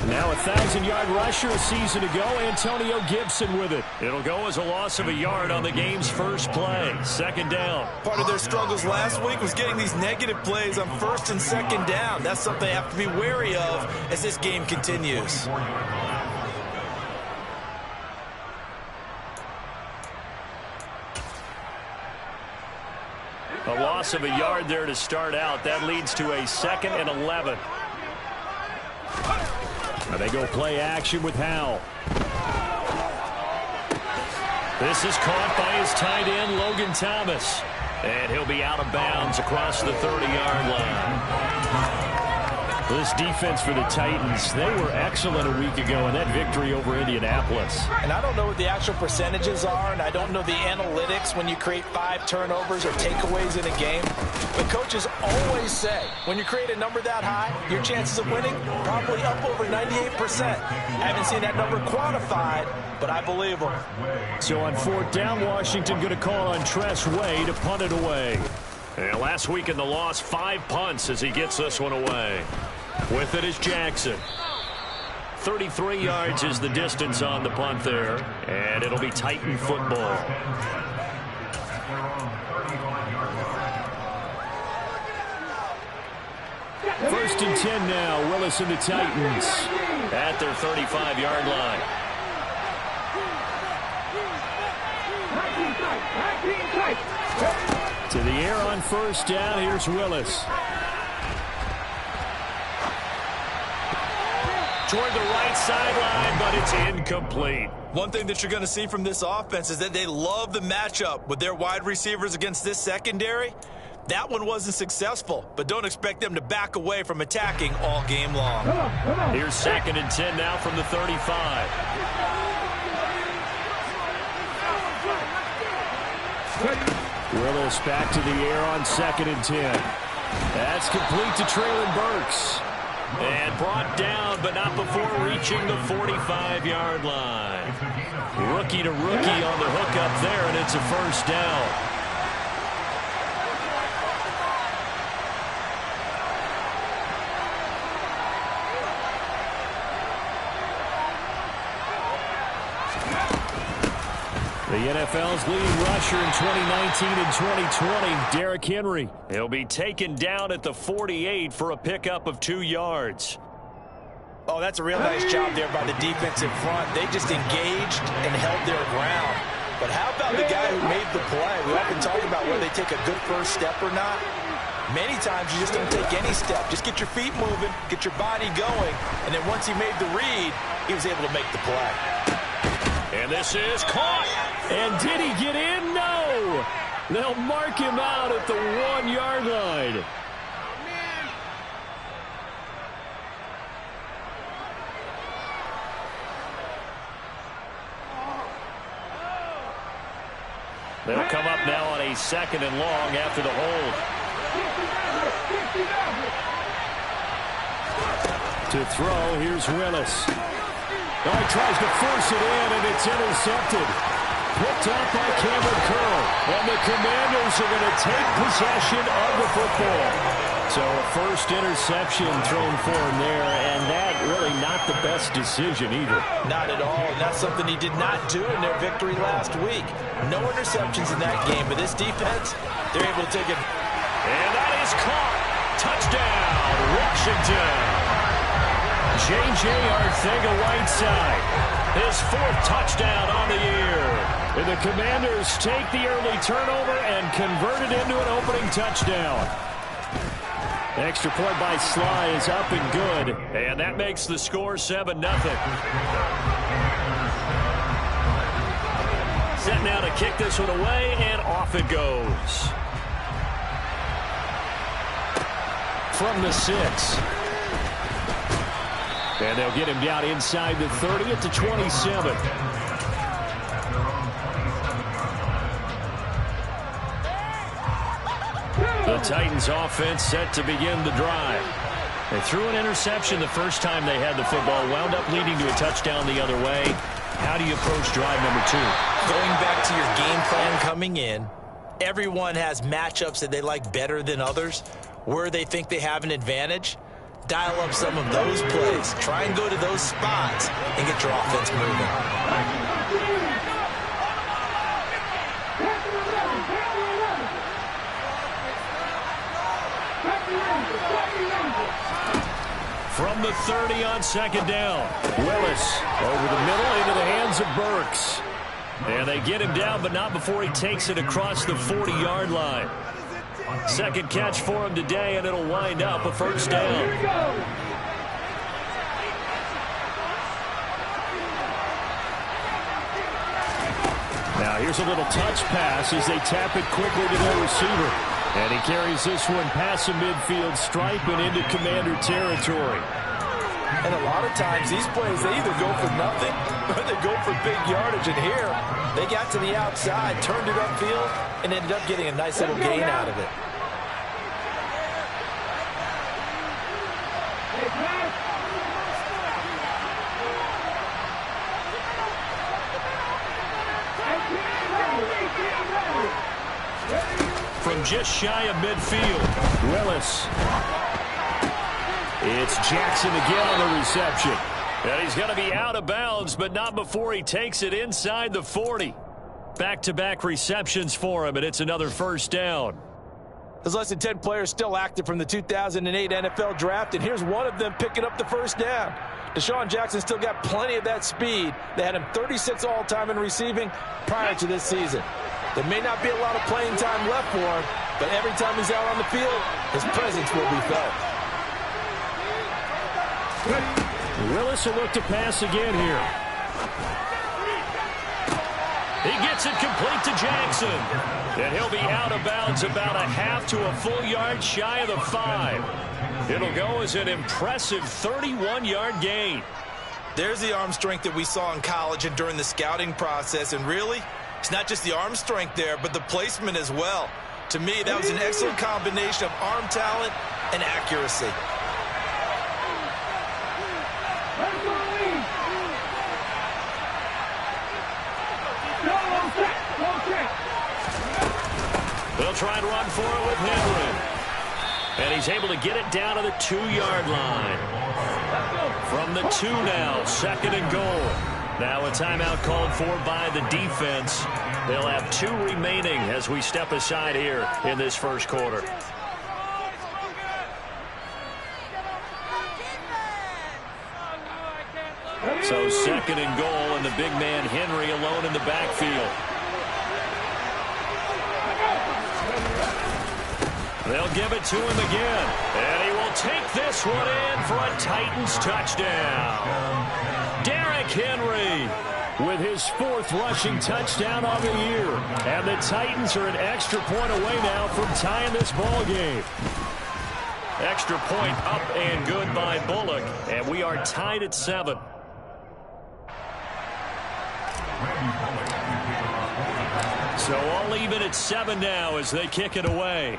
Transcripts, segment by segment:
Now a 1,000-yard rusher a season ago, Antonio Gibson with it. It'll go as a loss of a yard on the game's first play. Second down. Part of their struggles last week was getting these negative plays on first and second down. That's something they have to be wary of as this game continues. A loss of a yard there to start out. That leads to a 2nd and 11. Now they go play action with Howell. This is caught by his tight end, Logan Thomas. And he'll be out of bounds across the 30-yard line. This defense for the Titans, they were excellent a week ago in that victory over Indianapolis. And I don't know what the actual percentages are, and I don't know the analytics when you create 5 turnovers or takeaways in a game. But coaches always say, when you create a number that high, your chances of winning probably up over 98%. I haven't seen that number quantified, but I believe them. So on 4th down, Washington going to call on Tress Way to punt it away. And last week in the loss, 5 punts as he gets this one away. With it is Jackson. 33 yards is the distance on the punt there, and it'll be Titan football. First and 10 now, Willis and the Titans at their 35-yard line. To the air on first down, here's Willis. Toward the right sideline, but it's incomplete. One thing that you're going to see from this offense is that they love the matchup with their wide receivers against this secondary. That one wasn't successful, but don't expect them to back away from attacking all game long. Here's 2nd and 10 now from the 35. Willis back to the air on 2nd and 10. That's complete to Traylon Burks. And brought down, but not before reaching the 45-yard line. Rookie to rookie on the hook up there, and it's a first down. The NFL's leading rusher in 2019 and 2020, Derrick Henry. He'll be taken down at the 48 for a pickup of 2 yards. Oh, that's a real nice job there by the defensive front. They just engaged and held their ground. But how about the guy who made the play? We often talk about whether they take a good first step or not. Many times you just don't take any step. Just get your feet moving, get your body going, and then once he made the read, he was able to make the play. And this is caught. And did he get in? No. They'll mark him out at the 1-yard line. They'll come up now on a 2nd and long after the hold. To throw, here's Willis. Oh, he tries to force it in, and it's intercepted. Picked up by Cameron Curl. And the Commanders are going to take possession of the football. So a first interception thrown for him there, and that really not the best decision either. Not at all, and that's something he did not do in their victory last week. No interceptions in that game, but this defense, they're able to take it. And that is caught. Touchdown, Washington. J.J. Arcega-Whiteside, his 4th touchdown on the year. And the Commanders take the early turnover and convert it into an opening touchdown. The extra point by Sly is up and good, and that makes the score 7-0. Set now to kick this one away, and off it goes. From the 6. And they'll get him down inside the 30 at the 27. The Titans offense set to begin the drive. They threw an interception the first time they had the football, wound up leading to a touchdown the other way. How do you approach drive number 2? Going back to your game plan coming in, everyone has matchups that they like better than others, where they think they have an advantage. dial up some of those plays. Try and go to those spots and get your offense moving. From the 30 on second down. Willis over the middle into the hands of Burks. And they get him down, but not before he takes it across the 40-yard line. Second catch for him today, and it'll wind up a first down. Now here's a little touch pass as they tap it quickly to their receiver. And he carries this one past the midfield stripe and into Commander territory. And a lot of times these plays, they either go for nothing or they go for big yardage. And here, they got to the outside, turned it upfield, and ended up getting a nice little gain out of it. From just shy of midfield, Willis. It's Jackson again on the reception. And he's going to be out of bounds, but not before he takes it inside the 40. Back-to-back receptions for him, and it's another first down. There's less than 10 players still active from the 2008 NFL Draft, and here's one of them picking up the first down. Deshaun Jackson still got plenty of that speed. They had him 36 all-time in receiving prior to this season. There may not be a lot of playing time left for him, but every time he's out on the field, his presence will be felt. Willis will look to pass again here. He gets it complete to Jackson. And he'll be out of bounds about a half to a full yard shy of the 5. It'll go as an impressive 31-yard gain. There's the arm strength that we saw in college and during the scouting process. And really, it's not just the arm strength there, but the placement as well. To me, that was an excellent combination of arm talent and accuracy. They'll try and run for it with Henry. And he's able to get it down to the 2-yard line. From the 2 now, second and goal. Now a timeout called for by the defense. They'll have 2 remaining as we step aside here in this first quarter. So second and goal, and the big man Henry alone in the backfield. They'll give it to him again. And he will take this one in for a Titans touchdown. Derrick Henry with his 4th rushing touchdown on the year. And the Titans are an extra point away now from tying this ball game. Extra point up and good by Bullock. And we are tied at 7. So all even at 7 now as they kick it away.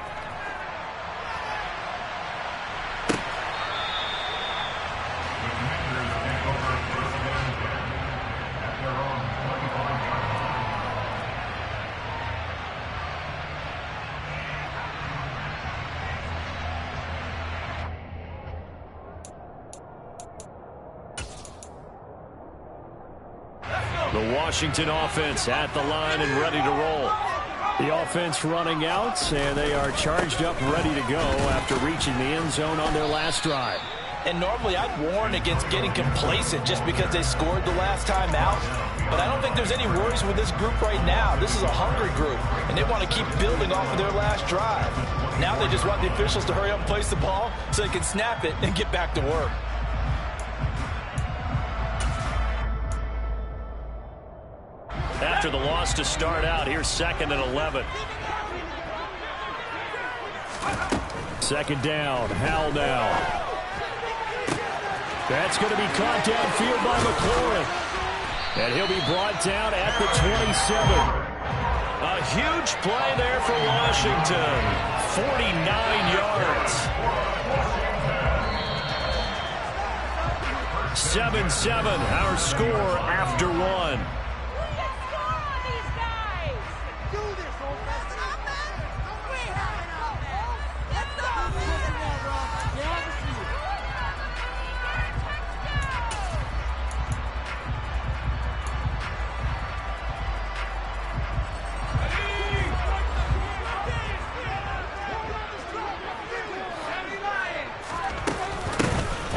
The Washington offense at the line and ready to roll. The offense running out, and they are charged up, ready to go after reaching the end zone on their last drive. And normally I'd warn against getting complacent just because they scored the last time out. But I don't think there's any worries with this group right now. This is a hungry group, and they want to keep building off of their last drive. Now they just want the officials to hurry up and place the ball so they can snap it and get back to work. After the loss to start out, here's 2nd and 11. Second down, Howell now. That's going to be caught downfield by McLaurin. And he'll be brought down at the 27. A huge play there for Washington. 49 yards. 7-7, our score after 1.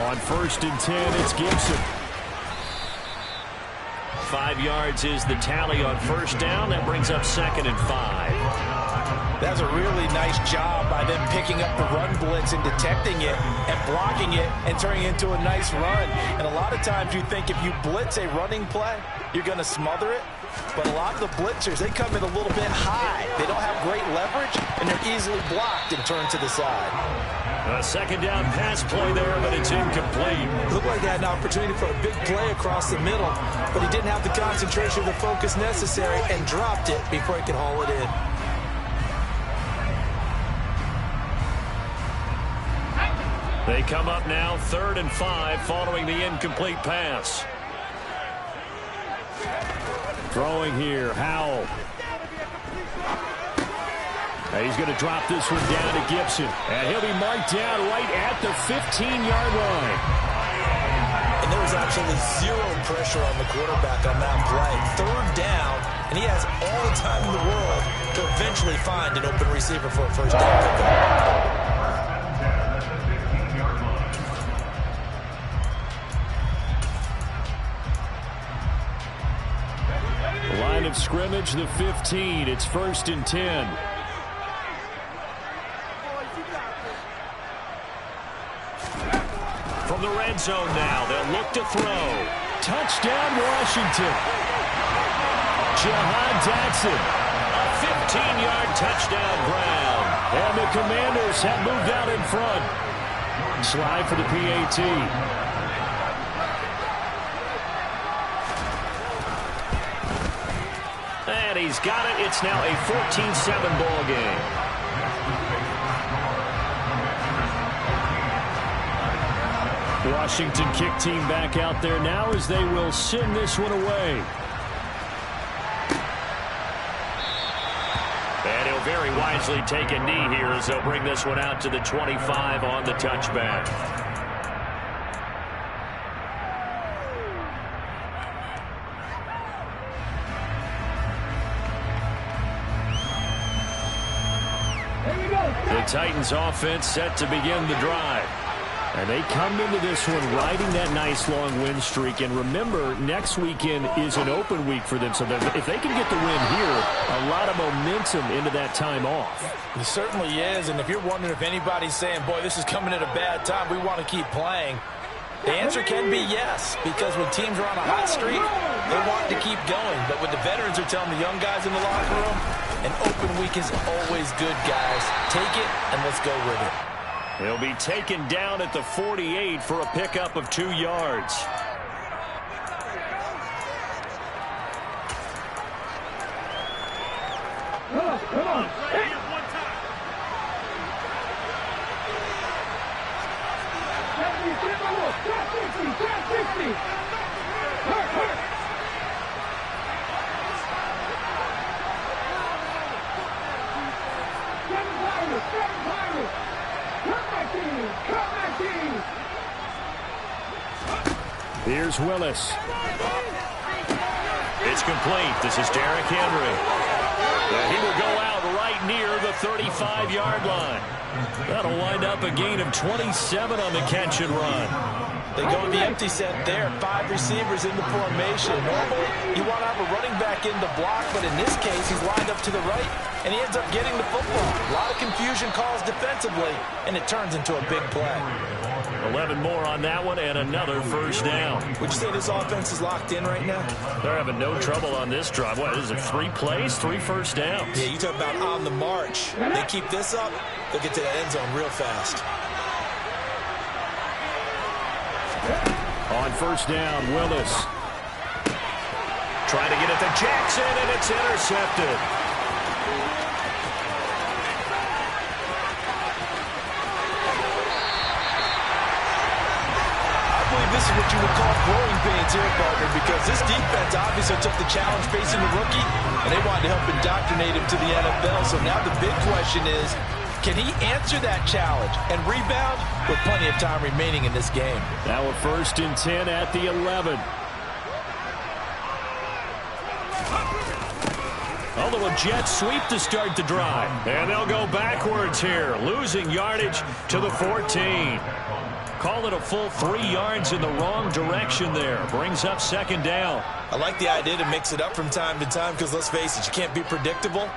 On 1st and 10, it's Gibson. 5 yards is the tally on 1st down. That brings up 2nd and 5. That's a really nice job by them picking up the run blitz and detecting it and blocking it and turning it into a nice run. And a lot of times you think if you blitz a running play, you're going to smother it. But a lot of the blitzers, they come in a little bit high. They don't have great leverage, and they're easily blocked and turned to the side. A 2nd down pass play there, but it's incomplete. Looked like he had an opportunity for a big play across the middle, but he didn't have the concentration or the focus necessary and dropped it before he could haul it in. They come up now 3rd and 5 following the incomplete pass. Throwing here, Howell. And he's going to drop this one down to Gibson. And he'll be marked down right at the 15-yard line. And there was absolutely zero pressure on the quarterback on that play. 3rd down, and he has all the time in the world to eventually find an open receiver for a 1st down pickup. Line of scrimmage, the 15. It's 1st and 10. From the red zone now, they'll look to throw. Touchdown, Washington. Jahan Dotson. A 15-yard touchdown ground. And the Commanders have moved out in front. Slide for the PAT. And he's got it. It's now a 14-7 ball game. Washington kick team back out there now as they will send this one away. And he'll very wisely take a knee here as they'll bring this one out to the 25 on the touchback. The Titans offense set to begin the drive. And they come into this one riding that nice long win streak. And remember, next weekend is an open week for them. So if they can get the win here, a lot of momentum into that time off. It certainly is. And if you're wondering if anybody's saying, boy, this is coming at a bad time, we want to keep playing, the answer can be yes. Because when teams are on a hot streak, they want to keep going. But what the veterans are telling the young guys in the locker room, an open week is always good, guys. Take it and let's go with it. He'll be taken down at the 48 for a pickup of 2 yards. Come on. Here's Willis. It's complete. This is Derrick Henry. And he will go out right near the 35-yard line. That'll wind up a gain of 27 on the catch and run. They go with the empty set there. 5 receivers in the formation. Normally, you want to have a running back in the block, but in this case, he's lined up to the right, and he ends up getting the football. A lot of confusion caused defensively, and it turns into a big play. 11 more on that one, and another first down. Would you say this offense is locked in right now? They're having no trouble on this drive. What is it, 3 plays, 3 first downs? Yeah, you talk about on the march. They keep this up, they'll get to that end zone real fast. On first down, Willis. Trying to get it to Jackson, and it's intercepted. This is what you would call growing pains here, partner, because this defense obviously took the challenge facing the rookie, and they wanted to help indoctrinate him to the NFL. So now the big question is, can he answer that challenge and rebound with plenty of time remaining in this game? Now a 1st and 10 at the 11. Although a jet sweep to start the drive. And they'll go backwards here, losing yardage to the 14. call it a full 3 yards in the wrong direction there. Brings up second down. I like the idea to mix it up from time to time because, let's face it, you can't be predictable.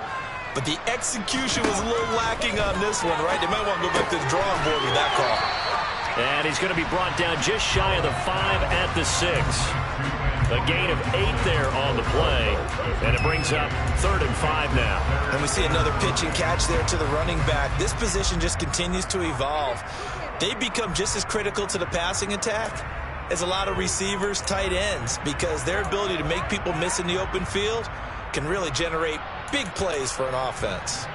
But the execution was a little lacking on this one, right? They might want to go back to the drawing board with that call. And he's going to be brought down just shy of the 5 at the 6. A gain of 8 there on the play. And it brings up 3rd and 5 now. And we see another pitch and catch there to the running back. This position just continues to evolve. They become just as critical to the passing attack as a lot of receivers, tight ends, because their ability to make people miss in the open field can really generate big plays for an offense.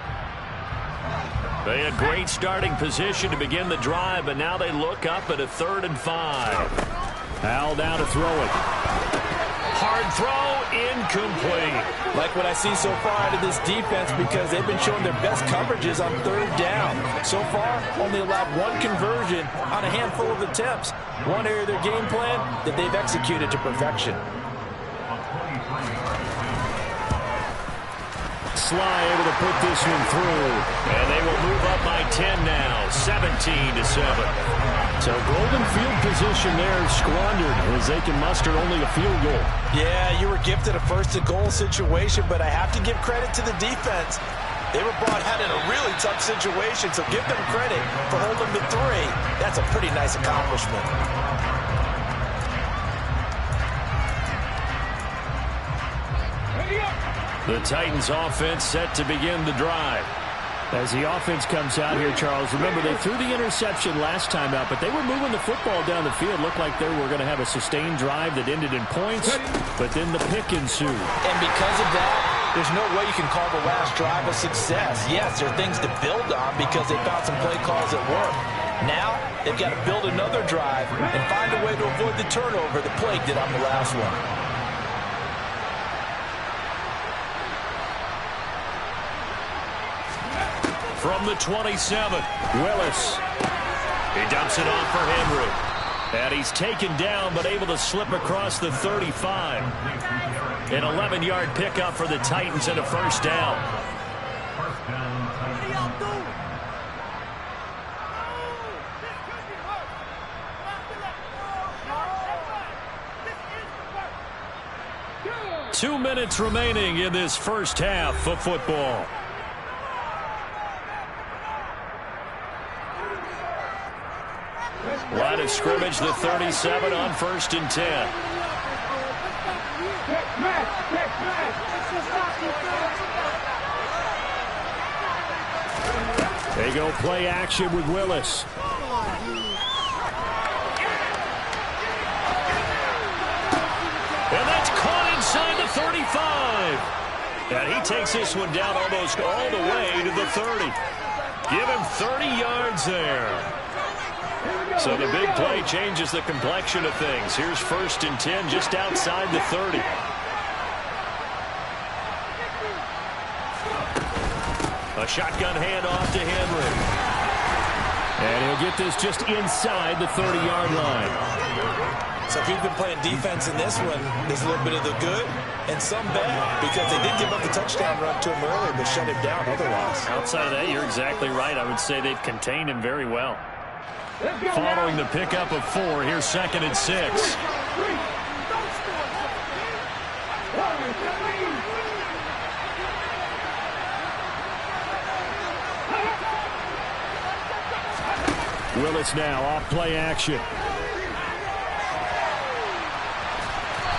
They had great starting position to begin the drive, but now they look up at a 3rd and 5. Hal down to throw it. Hard throw, incomplete. Like what I see so far out of this defense, because they've been showing their best coverages on 3rd down. So far, only allowed 1 conversion on a handful of attempts. One area of their game plan that they've executed to perfection. Sly able to put this one through. And they will move up by 10 now, 17-7. So golden field position there squandered as they can muster only a field goal. Yeah, you were gifted a 1st-and-goal situation, but I have to give credit to the defense. They were brought out in a really tough situation, so give them credit for holding the 3. That's a pretty nice accomplishment. The Titans offense set to begin the drive. As the offense comes out here, Charles, remember they threw the interception last time out, but they were moving the football down the field. Looked like they were going to have a sustained drive that ended in points, but then the pick ensued. And because of that, there's no way you can call the last drive a success. Yes, there are things to build on because they found some play calls that work. Now, they've got to build another drive and find a way to avoid the turnover that plagued it on the last one. From the 27, Willis. He dumps it off for Henry. And he's taken down but able to slip across the 35. An 11-yard pickup for the Titans and a 1st down. What are y'all doing? 2 minutes remaining in this first half of football. Line of scrimmage, the 37 on 1st and 10. They go play action with Willis. And that's caught inside the 35. And he takes this one down almost all the way to the 30. Give him 30 yards there. So the big play changes the complexion of things. Here's 1st and 10 just outside the 30. A shotgun handoff to Henry. And he'll get this just inside the 30-yard line. So if you've been playing defense in this one, there's a little bit of the good and some bad because they did give up the touchdown run to him earlier but shut him down otherwise. Outside of that, you're exactly right. I would say they've contained him very well. Following the pickup of 4, here's 2nd and 6. Willis now off play action.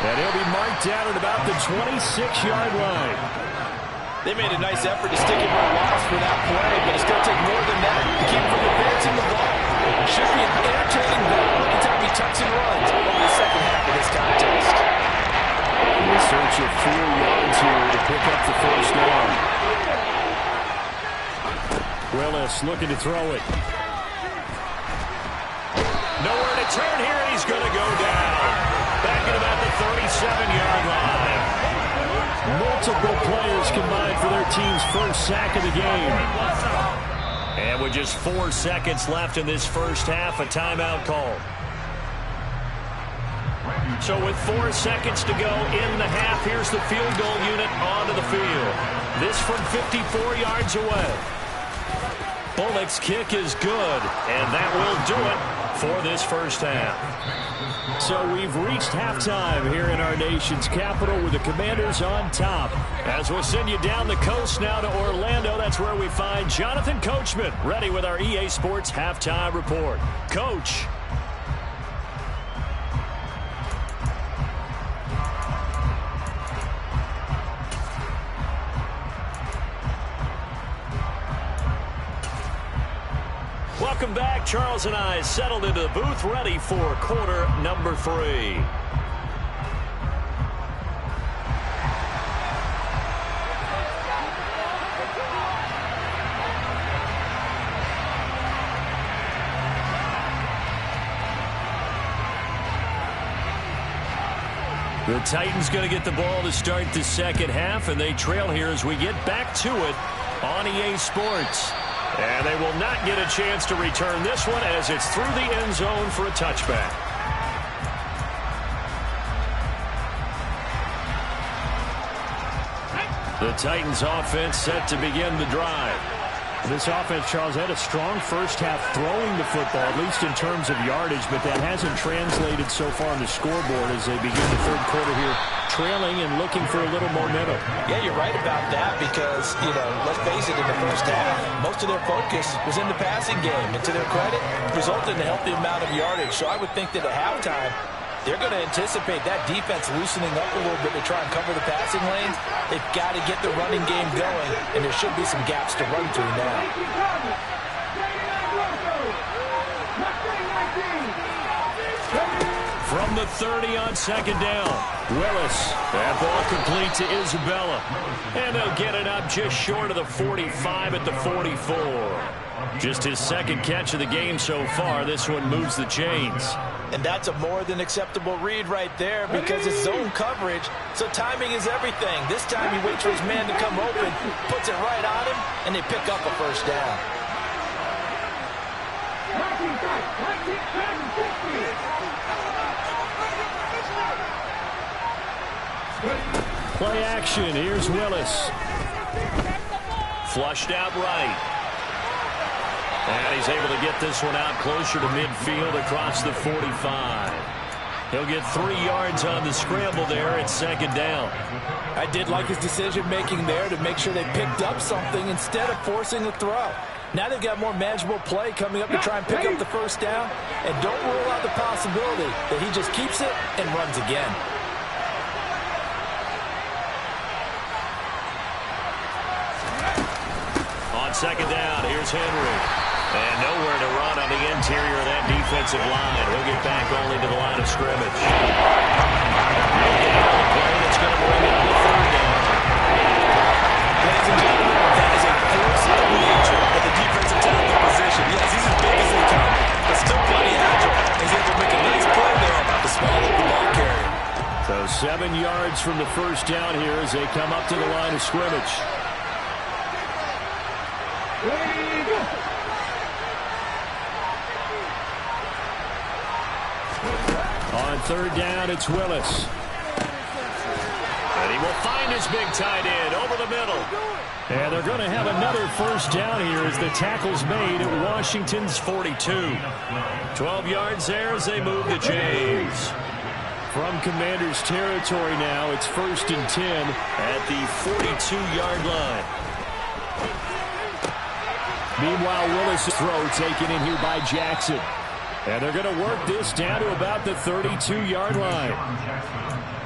And he'll be marked down at about the 26-yard line. They made a nice effort to stick him on a loss for that play, but it's going to take more than that to keep him from advancing the ball. It should be an entertaining battle anytime he tucks and runs over the second half of this contest. In search of 4 yards here to pick up the 1st down. Willis looking to throw it. Nowhere to turn here, and he's going to go down. Back at about the 37-yard line. Multiple players combined for their team's 1st sack of the game. And with just 4 seconds left in this first half, a timeout call. So with 4 seconds to go in the half, here's the field goal unit onto the field. This from 54 yards away. Bullock's kick is good, and that will do it for this first half. So we've reached halftime here in our nation's capital with the Commanders on top. As we'll send you down the coast now to Orlando, that's where we find Jonathan Coachman ready with our EA Sports halftime report. Coach. Welcome back. Charles and I settled into the booth, ready for quarter number 3. The Titans going to get the ball to start the second half, and they trail here as we get back to it on EA Sports. And they will not get a chance to return this one as it's through the end zone for a touchback. The Titans offense set to begin the drive. This offense, Charles, had a strong first half throwing the football, at least in terms of yardage, but that hasn't translated so far on the scoreboard as they begin the third quarter here, trailing and looking for a little momentum. Yeah, you're right about that because, let's face it, in the first half, most of their focus was in the passing game. And to their credit, resulted in a healthy amount of yardage. So I would think that at halftime, they're going to anticipate that defense loosening up a little bit to try and cover the passing lanes. They've got to get the running game going, and there should be some gaps to run through now. From the 30 on second down, Willis. That ball complete to Isabella. And they'll get it up just short of the 45 at the 44. Just his second catch of the game so far. This one moves the chains. And that's a more than acceptable read right there because it's zone coverage, so timing is everything. This time he waits for his man to come open, puts it right on him, and they pick up a first down. Play action. Here's Willis. Flushed out right. And he's able to get this one out closer to midfield across the 45. He'll get 3 yards on the scramble there at second down. I did like his decision-making there to make sure they picked up something instead of forcing a throw. Now they've got more manageable play coming up to try and pick up the first down. And don't rule out the possibility that he just keeps it and runs again. On second down, here's Henry. And nowhere to run on the interior of that defensive line. He'll get back only to the line of scrimmage. Play that's going to bring it on the third down. Ladies and gentlemen, that is a force of nature at the defensive tackle position. Yes, he's as big as they come, but still plenty agile. He's able to make a nice play there to swallow the ball carrier. So 7 yards from the first down here as they come up to the line of scrimmage. On third down, it's Willis. And he will find his big tight end over the middle. And they're going to have another first down here as the tackle's made at Washington's 42. 12 yards there as they move the chains. From Commanders territory now, it's 1st and 10 at the 42-yard line. Meanwhile, Willis' throw taken in here by Jackson. And they're going to work this down to about the 32-yard line.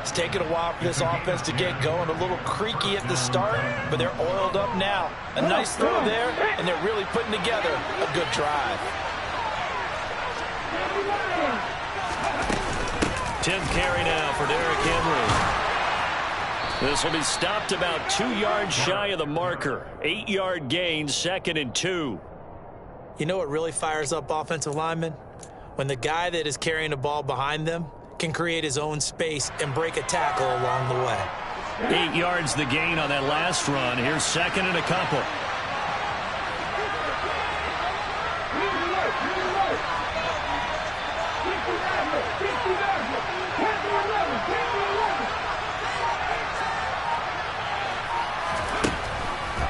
It's taken a while for this offense to get going. A little creaky at the start, but they're oiled up now. A nice throw there, and they're really putting together a good drive. 10th carry now for Derrick Henry. This will be stopped about 2 yards shy of the marker. 8-yard gain, 2nd and 2. You know what really fires up offensive linemen? When the guy that is carrying the ball behind them can create his own space and break a tackle along the way. 8 yards the gain on that last run. Here's 2nd and a couple.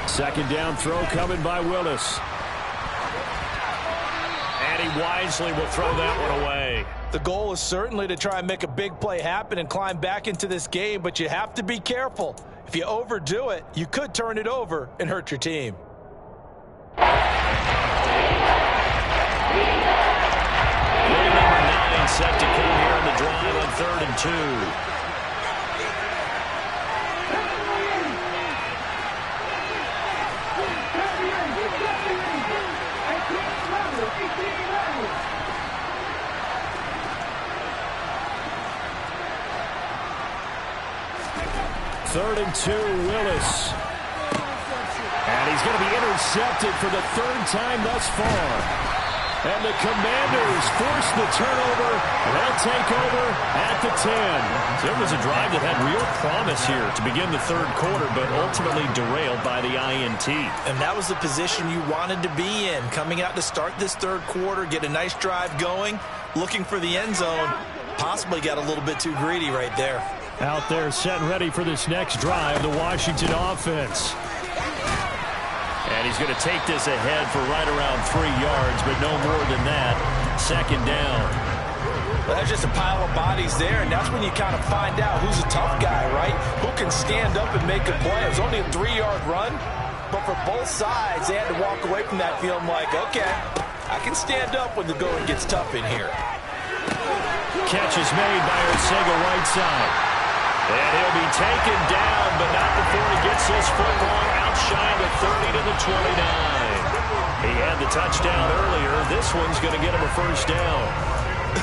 Second down throw coming by Willis. he wisely will throw that one away. The goal is certainly to try and make a big play happen and climb back into this game, but you have to be careful. If you overdo it, you could turn it over and hurt your team. Play number 9 set to come here on the drive on 3rd and 2. Third and 2, Willis. And he's going to be intercepted for the 3rd time thus far. And the Commanders force the turnover. They'll take over at the 10. So it was a drive that had real promise here to begin the 3rd quarter, but ultimately derailed by the INT. And that was the position you wanted to be in. Coming out to start this 3rd quarter, get a nice drive going, looking for the end zone. Possibly got a little bit too greedy right there. Out there set and ready for this next drive, the Washington offense. And he's going to take this ahead for right around 3 yards, but no more than that. 2nd down. Well, that's just a pile of bodies there, and that's when you kind of find out who's a tough guy, right? Who can stand up and make a play. It was only a 3-yard run, but for both sides, they had to walk away from that feeling like, okay, I can stand up when the going gets tough in here. Catch is made by Arcega-Whiteside. And he'll be taken down, but not before he gets this football outshined the 30 to the 29. He had the touchdown earlier. This one's going to get him a 1st down.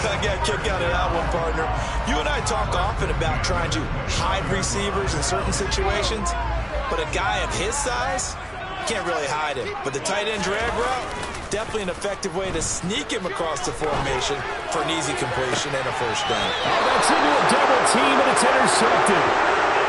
I got a kick out of that one, partner. You and I talk often about trying to hide receivers in certain situations, but a guy of his size, you can't really hide him. But the tight end drag route, definitely an effective way to sneak him across the formation for an easy completion and a 1st down. Oh, that's into a double team, and it's intercepted.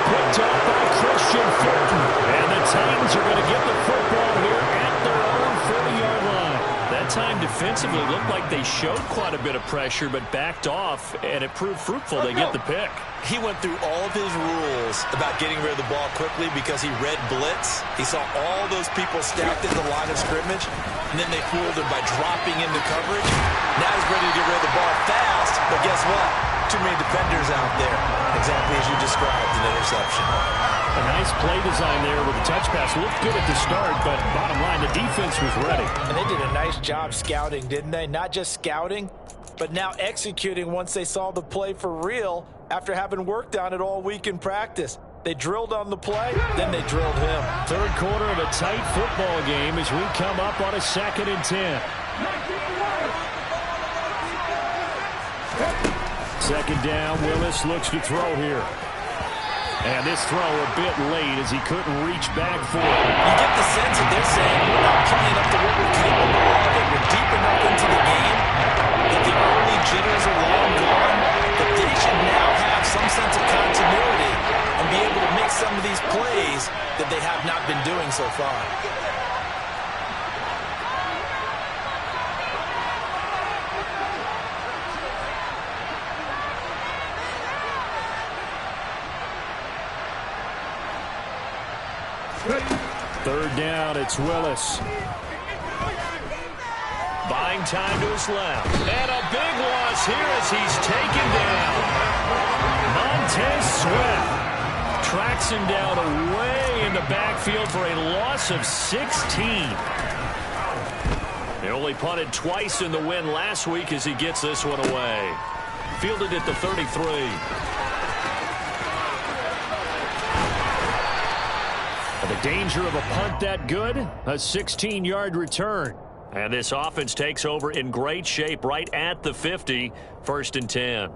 Picked up by Christian Fulton. And the Titans are going to get the football here at their own 40-yard line. That time defensively looked like they showed quite a bit of pressure, but backed off, and it proved fruitful. They get the pick. He went through all of his rules about getting rid of the ball quickly because he read blitz. He saw all those people stacked in the line of scrimmage, and then they fooled him by dropping into coverage. Now he's ready to get rid of the ball fast, but guess what? Too many defenders out there. Exactly as you described, an interception. A nice play design there with the touch pass. Looked good at the start, but bottom line, the defense was ready. And they did a nice job scouting, didn't they? Not just scouting, but now executing once they saw the play for real after having worked on it all week in practice. They drilled on the play, then they drilled him. 3rd quarter of a tight football game as we come up on a 2nd and 10. 2nd down, Willis looks to throw here. And this throw a bit late as he couldn't reach back for it. You get the sense that they're saying we're not playing up to what we're capable of, and we're deep enough into the game that the early jitters are long gone, but they should now have some sense of continuity and be able to make some of these plays that they have not been doing so far. Third down, it's Willis. Buying time to his left. And a big loss here as he's taken down. Montez Sweat tracks him down away in the backfield for a loss of 16. They only punted twice in the win last week as he gets this one away. Fielded at the 33. The danger of a punt that good, a 16-yard return. And this offense takes over in great shape right at the 50, 1st and 10.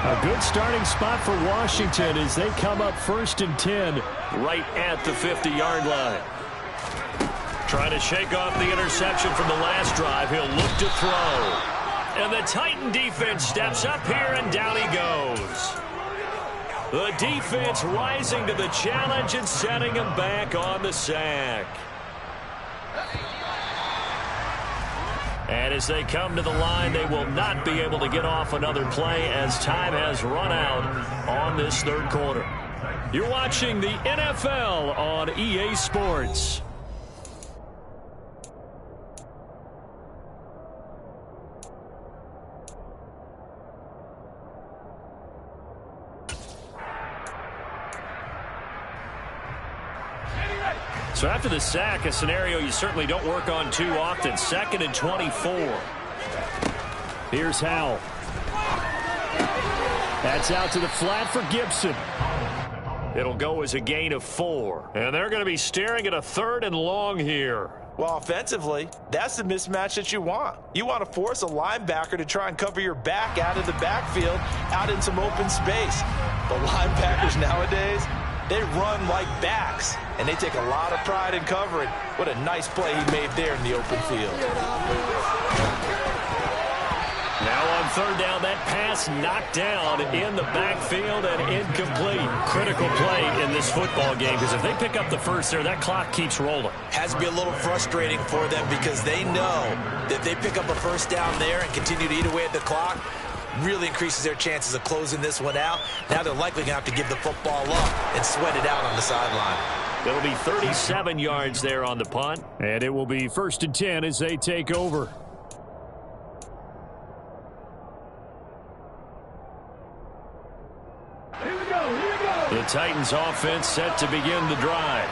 A good starting spot for Washington as they come up 1st and 10. Right at the 50-yard line. Trying to shake off the interception from the last drive. He'll look to throw. And the Titan defense steps up here, and down he goes. The defense rising to the challenge and setting him back on the sack. And as they come to the line, they will not be able to get off another play as time has run out on this 3rd quarter. You're watching the NFL on EA Sports. So after the sack, a scenario you certainly don't work on too often. 2nd and 24. Here's Howell. That's out to the flat for Gibson. It'll go as a gain of 4. And they're going to be staring at a 3rd and long here. Well, offensively, that's the mismatch that you want. You want to force a linebacker to try and cover your back out of the backfield, out in some open space. The linebackers nowadays, they run like backs, and they take a lot of pride in covering. What a nice play he made there in the open field. Now on 3rd down, that pass knocked down in the backfield and incomplete. Critical play in this football game, because if they pick up the first there, that clock keeps rolling. Has to be a little frustrating for them, because they know that if they pick up a first down there and continue to eat away at the clock, really increases their chances of closing this one out. Now they're likely going to have to give the football up and sweat it out on the sideline. It'll be 37 yards there on the punt, and it will be 1st and 10 as they take over. The Titans offense set to begin the drive.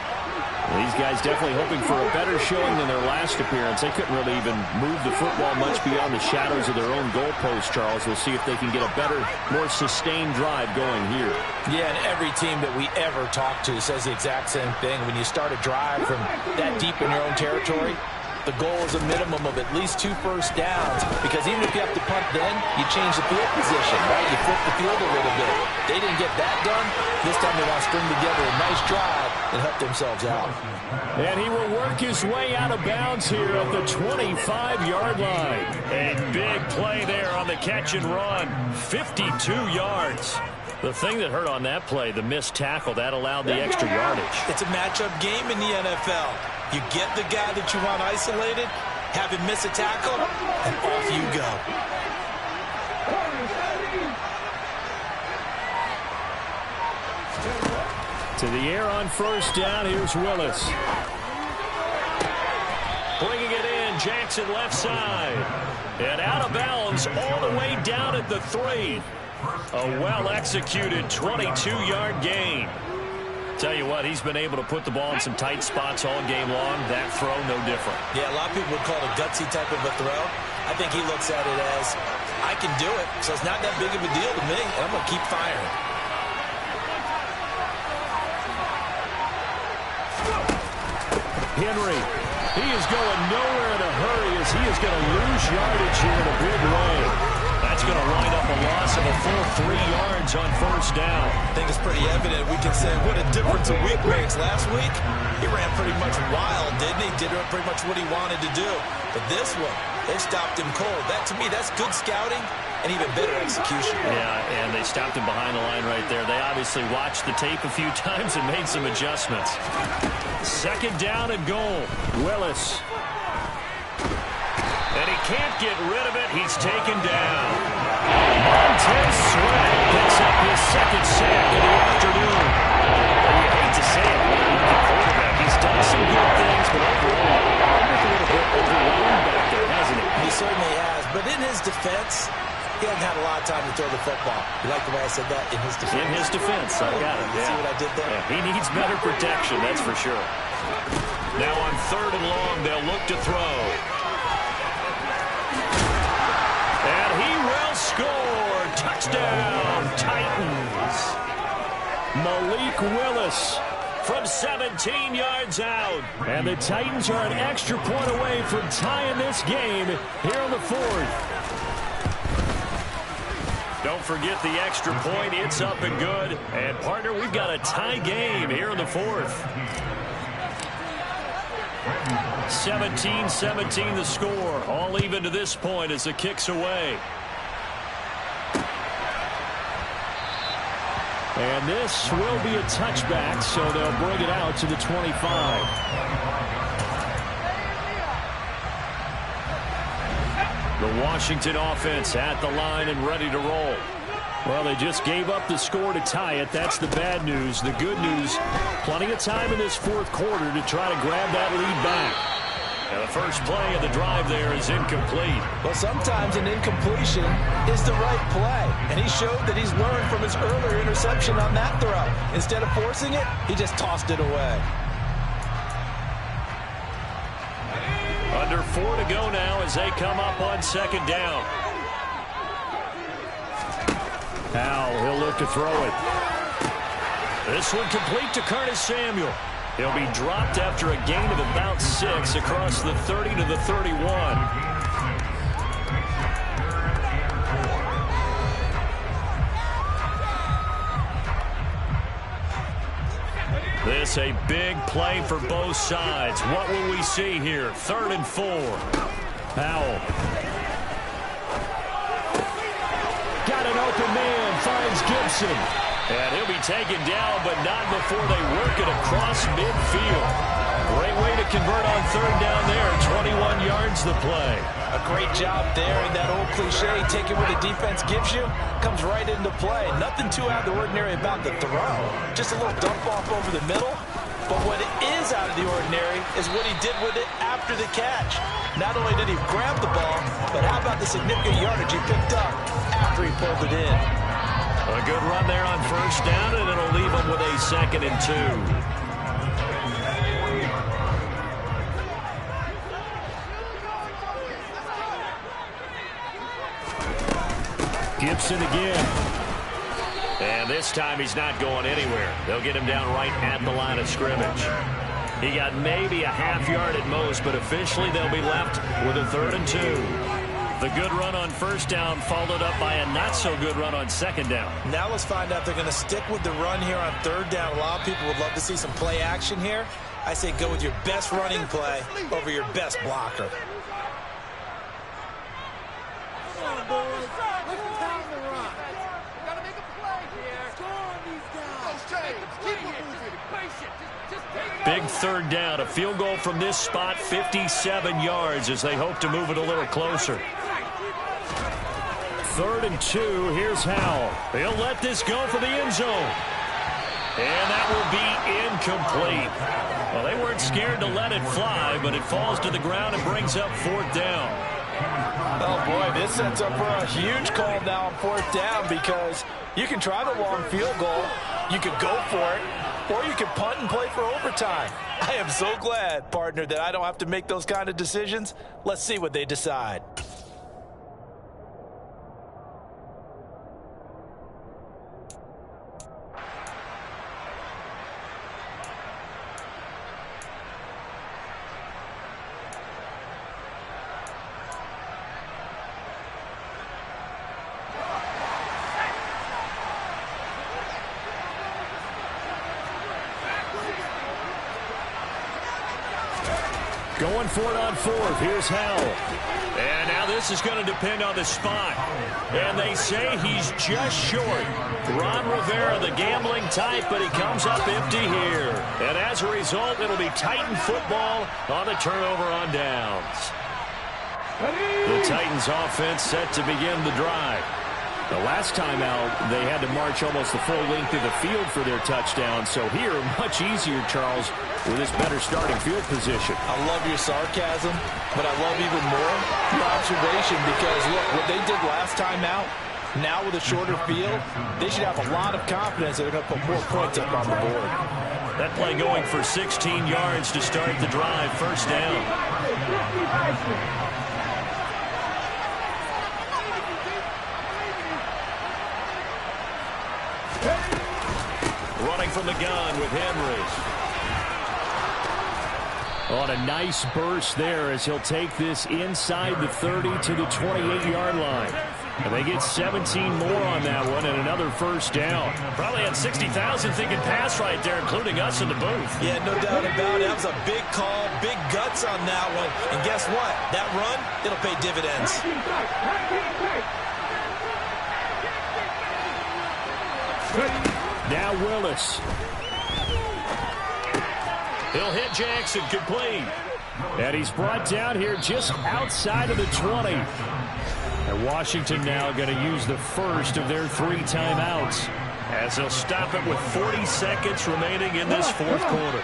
These guys definitely hoping for a better showing than their last appearance. They couldn't really even move the football much beyond the shadows of their own goalpost, Charles. We'll see if they can get a better, more sustained drive going here. Yeah, and every team that we ever talk to says the exact same thing. When you start a drive from that deep in your own territory, the goal is a minimum of at least 2 first downs, because even if you have to punt then, you change the field position, right? You flip the field a little bit. They didn't get that done. This time they want to string together a nice drive and help themselves out. And he will work his way out of bounds here at the 25-yard line. A big play there on the catch and run. 52 yards. The thing that hurt on that play, the missed tackle, that allowed the extra yardage. It's a matchup game in the NFL. You get the guy that you want isolated, have him miss a tackle, and off you go. To the air on 1st down, here's Willis. Bringing it in, Jackson left side. And out of bounds all the way down at the 3. A well-executed 22-yard gain. Tell you what, he's been able to put the ball in some tight spots all game long. That throw, no different. Yeah, a lot of people would call it a gutsy type of a throw. I think he looks at it as, I can do it, so it's not that big of a deal to me, and I'm going to keep firing. Henry, he is going nowhere in a hurry as he is going to lose yardage here in a big way. That's going to wind up a loss of a full 3 yards on 1st down. I think it's pretty evident. We can say what a difference a week makes. Last week, he ran pretty much wild, didn't he? Did pretty much what he wanted to do. But this one, they stopped him cold. That, to me, that's good scouting and even better execution. Yeah, and they stopped him behind the line right there. They obviously watched the tape a few times and made some adjustments. 2nd down and goal. Willis. And he can't get rid of it. He's taken down. Montez Sweat picks up his 2nd sack of the afternoon. And you hate to say it, the quarterback, he's done some good things, but overall, a little bit overwhelmed back there, hasn't he? He certainly has. But in his defense, he hasn't had a lot of time to throw the football. You like the way I said that? In his defense. In his defense, I got it. You see what I did there? Yeah, he needs better protection, that's for sure. Now on 3rd and long, they'll look to throw. And he will score. Touchdown, Titans. Malik Willis from 17 yards out. And the Titans are an extra point away from tying this game here in the 4th. Don't forget the extra point. It's up and good. And, partner, we've got a tie game here in the 4th. 17-17 the score. All even to this point as the kick's away. And this will be a touchback, so they'll bring it out to the 25. The Washington offense at the line and ready to roll. Well, they just gave up the score to tie it. That's the bad news. The good news, plenty of time in this fourth quarter to try to grab that lead back. And the first play of the drive there is incomplete. Well, sometimes an incompletion is the right play. And he showed that he's learned from his earlier interception on that throw. Instead of forcing it, he just tossed it away. Under 4 to go now as they come up on second down. Now he'll look to throw it. This one complete to Curtis Samuel. He'll be dropped after a gain of about 6 across the 30 to the 31. This a big play for both sides. What will we see here? 3rd and 4. Powell. Got an open man. Finds Gibson. And he'll be taken down, but not before they work it across midfield. Great way to convert on 3rd down there. 21 yards the play. A great job there, and that old cliche, take it where the defense gives you, comes right into play. Nothing too out of the ordinary about the throw. Just a little dump off over the middle. But what is out of the ordinary is what he did with it after the catch. Not only did he grab the ball, but how about the significant yardage he picked up after he pulled it in. A good run there on 1st down, and it'll leave them with a 2nd and 2. Gibson again. And this time he's not going anywhere. They'll get him down right at the line of scrimmage. He got maybe a half yard at most, but officially they'll be left with a 3rd and 2. The good run on 1st down followed up by a not-so-good run on 2nd down. Now let's find out if they're going to stick with the run here on 3rd down. A lot of people would love to see some play action here. I say go with your best running play over your best blocker. Big 3rd down, a field goal from this spot, 57 yards as they hope to move it a little closer. 3rd and 2, here's Howell. He'll let this go for the end zone. And that will be incomplete. Well, they weren't scared to let it fly, but it falls to the ground and brings up 4th down. Oh, boy, this sets up for a huge call now on 4th down because you can try the long field goal, you could go for it, or you can punt and play for overtime. I am so glad, partner, that I don't have to make those kind of decisions. Let's see what they decide. Going for it on 4th. Here's Howell. And now this is going to depend on the spot. And they say he's just short. Ron Rivera, the gambling type, but he comes up empty here. And as a result, it'll be Titan football on the turnover on downs. The Titans offense set to begin the drive. The last time out, they had to march almost the full length of the field for their touchdown. So here, much easier, Charles, with this better starting field position. I love your sarcasm, but I love even more your observation because, look, what they did last time out, now with a shorter field, they should have a lot of confidence that they're going to put more points up on the board. That play going for 16 yards to start the drive, 1st down. Running from the gun with Henry. On a nice burst there as he'll take this inside the 30 to the 28-yard line. And they get 17 more on that one and another 1st down. Probably had 60,000 thinking pass right there, including us in the booth. Yeah, no doubt about it. That was a big call, big guts on that one. And guess what? That run, it'll pay dividends. Now Willis. He'll hit Jackson, complete. And he's brought down here just outside of the 20. And Washington now going to use the first of their 3 timeouts, as they'll stop it with 40 seconds remaining in this fourth quarter.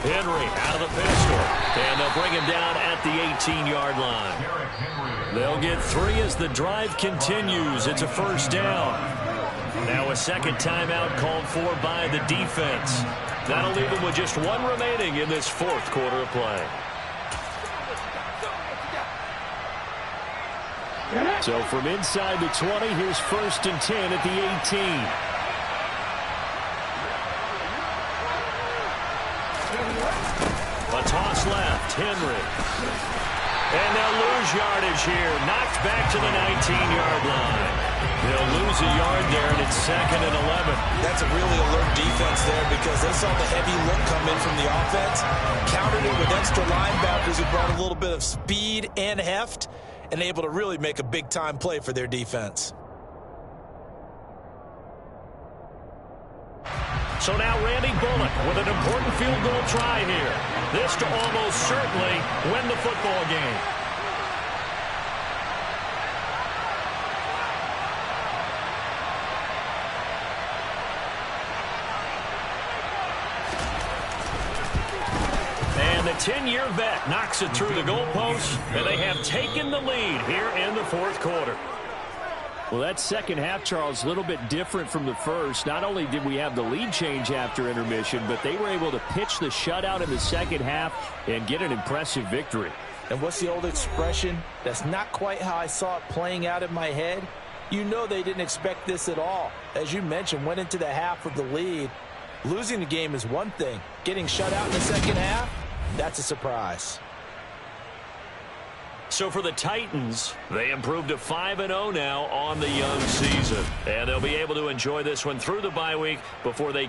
Henry out of the pistol, and they'll bring him down at the 18-yard line. They'll get 3 as the drive continues. It's a first down. Now a second timeout called for by the defense. That'll leave them with just 1 remaining in this fourth quarter of play. So from inside the 20, here's 1st and 10 at the 18. A toss left, Henry. And they'll lose yardage here. Knocked back to the 19-yard line. They'll lose a yard there, and it's 2nd and 11. That's a really alert defense there because they saw the heavy look come in from the offense, countered it with extra linebackers who brought a little bit of speed and heft, and able to really make a big-time play for their defense. So now Randy Bullock with an important field goal try here. This to almost certainly win the football game. And the 10-year vet knocks it through the goalpost, and they have taken the lead here in the fourth quarter. Well, that second half, Charles, a little bit different from the first. Not only did we have the lead change after intermission, but they were able to pitch the shutout in the second half and get an impressive victory. And what's the old expression? That's not quite how I saw it playing out in my head. You know they didn't expect this at all. As you mentioned, went into the half with the lead. Losing the game is one thing. Getting shut out in the second half, that's a surprise. So for the Titans, they improved to 5-0 now on the young season. And they'll be able to enjoy this one through the bye week before they